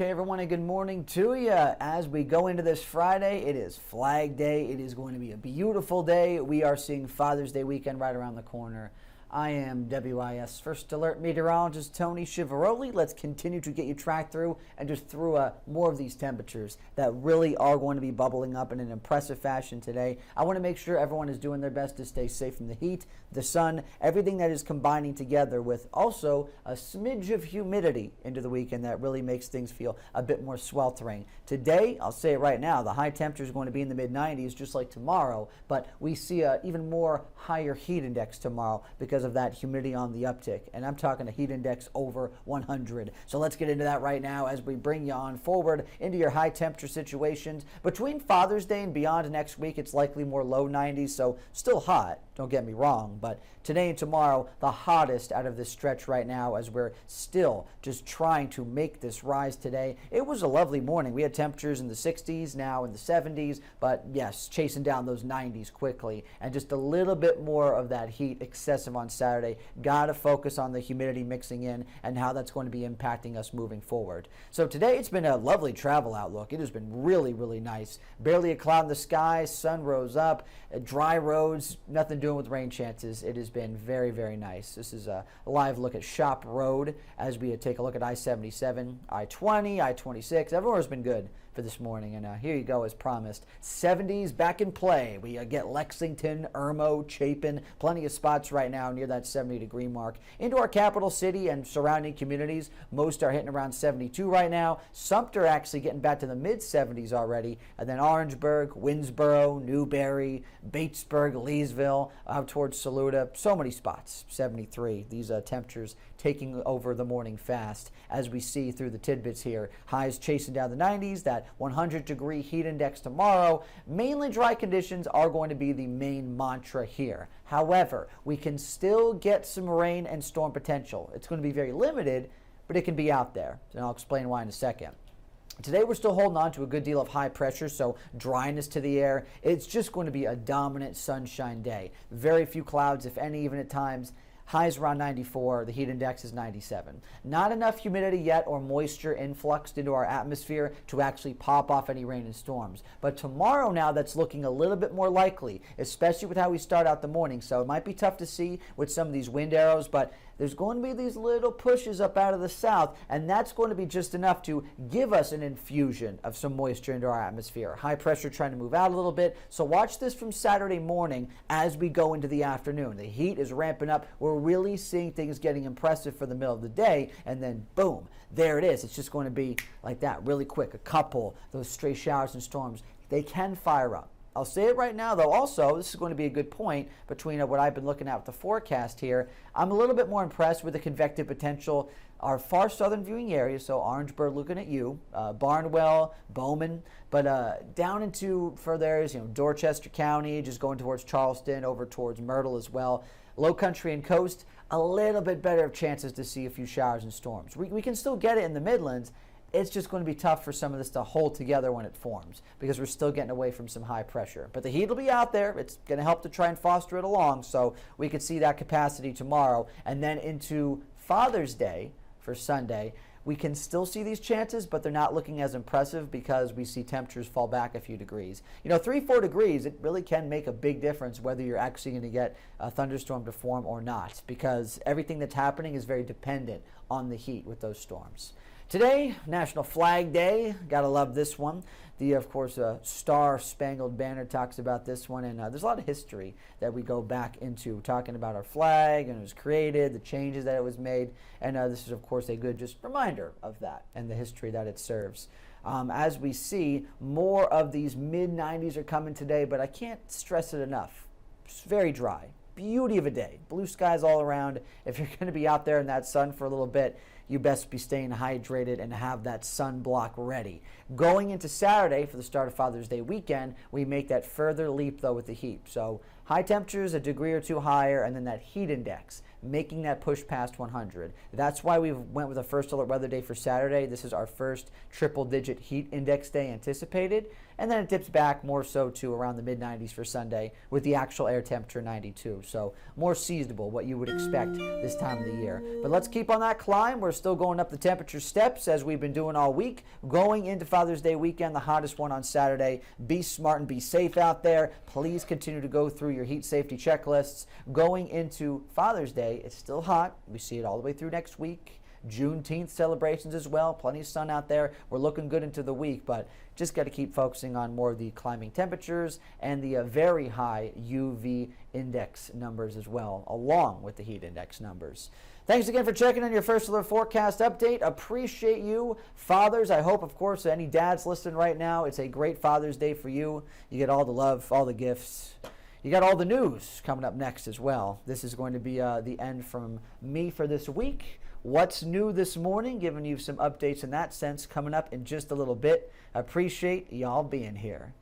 Okay, everyone, and good morning to you. As we go into this Friday, it is Flag Day. It is going to be a beautiful day. We are seeing Father's Day weekend right around the corner. I am WIS First Alert Meteorologist Tony Chivaroli. Let's continue to get you tracked through and just through more of these temperatures that really are going to be bubbling up in an impressive fashion today. I want to make sure everyone is doing their best to stay safe from the heat, the sun, everything that is combining together with also a smidge of humidity into the weekend that really makes things feel a bit more sweltering. Today, I'll say it right now, the high temperature is going to be in the mid-90s just like tomorrow, but we see an even more higher heat index tomorrow because of that humidity on the uptick, and I'm talking a heat index over 100. So let's get into that right now as we bring you on forward into your high temperature situations. Between Father's Day and beyond next week, it's likely more low 90s, so still hot, don't get me wrong, but today and tomorrow, the hottest out of this stretch right now as we're still just trying to make this rise today. It was a lovely morning. We had temperatures in the 60s, now in the 70s, but yes, chasing down those 90s quickly, and just a little bit more of that heat excessive on Saturday. Got to focus on the humidity mixing in and how that's going to be impacting us moving forward. So today it's been a lovely travel outlook. It has been really, really nice. Barely a cloud in the sky, sun rose up, dry roads, nothing doing with rain chances. It has been very, very nice. This is a live look at Shop Road as we take a look at I-77, I-20, I-26. Everywhere's been good for this morning, and here you go as promised. 70s back in play. We get Lexington, Irmo, Chapin, plenty of spots right now near that 70-degree mark. Into our capital city and surrounding communities, most are hitting around 72 right now. Sumter actually getting back to the mid-70s already, and then Orangeburg, Winsboro, Newberry, Batesburg, Leesville, out towards Saluda. So many spots, 73. These temperatures taking over the morning fast as we see through the tidbits here. Highs chasing down the 90s, that 100-degree heat index tomorrow. Mainly dry conditions are going to be the main mantra here. However, we can still get some rain and storm potential. It's going to be very limited, but it can be out there, and I'll explain why in a second. Today we're still holding on to a good deal of high pressure, so dryness to the air. It's just going to be a dominant sunshine day. Very few clouds, if any, even at times. Highs around 94, the heat index is 97. Not enough humidity yet or moisture influxed into our atmosphere to actually pop off any rain and storms. But tomorrow now that's looking a little bit more likely, especially with how we start out the morning. So it might be tough to see with some of these wind arrows, but there's going to be these little pushes up out of the south, and that's going to be just enough to give us an infusion of some moisture into our atmosphere. High pressure trying to move out a little bit, so watch this from Saturday morning as we go into the afternoon. The heat is ramping up. We're really seeing things getting impressive for the middle of the day, and then boom, there it is. It's just going to be like that really quick. A couple, those stray showers and storms, they can fire up. I'll say it right now, though, also, this is going to be a good point between what I've been looking at with the forecast here. I'm a little bit more impressed with the convective potential. Our far southern viewing area, so Orangeburg looking at you, Barnwell, Bowman, but down into further areas, Dorchester County, just going towards Charleston, over towards Myrtle as well. Low country and coast, a little bit better of chances to see a few showers and storms. We can still get it in the Midlands. It's just going to be tough for some of this to hold together when it forms because we're still getting away from some high pressure. But the heat will be out there. It's going to help to try and foster it along, so we could see that capacity tomorrow. And then into Father's Day for Sunday, we can still see these chances, but they're not looking as impressive because we see temperatures fall back a few degrees. 3-4 degrees, it really can make a big difference whether you're actually going to get a thunderstorm to form or not, because everything that's happening is very dependent on the heat with those storms. Today, National Flag Day. Gotta love this one. Of course, Star-Spangled Banner talks about this one, and there's a lot of history that we go back into, talking about our flag and it was created, the changes that it was made, and this is, of course, a good just reminder of that and the history that it serves. As we see, more of these mid-90s are coming today, but I can't stress it enough. It's very dry. Beauty of a day. Blue skies all around. If you're going to be out there in that sun for a little bit, you best be staying hydrated and have that sunblock ready. Going into Saturday for the start of Father's Day weekend, we make that further leap, though, with the heat. So High temperatures a degree or two higher, and then that heat index making that push past 100. That's why we went with a first alert weather day for Saturday. This is our first triple-digit heat index day anticipated, and then it dips back more so to around the mid-90s for Sunday with the actual air temperature 92. So more seasonable, what you would expect this time of the year. But let's keep on that climb. We're still going up the temperature steps as we've been doing all week. Going into Father's Day weekend, the hottest one on Saturday. Be smart and be safe out there. Please continue to go through your heat safety checklists. Going into Father's Day, it's still hot. We see it all the way through next week. Juneteenth celebrations as well. Plenty of sun out there. We're looking good into the week, but just got to keep focusing on more of the climbing temperatures and the very high UV index numbers as well, along with the heat index numbers. Thanks again for checking on your First Alert Forecast update. Appreciate you. Fathers, I hope, of course, any dads listening right now, it's a great Father's Day for you. You get all the love, all the gifts. You got all the news coming up next as well. This is going to be the end from me for this week. What's new this morning? Giving you some updates in that sense coming up in just a little bit. I appreciate y'all being here.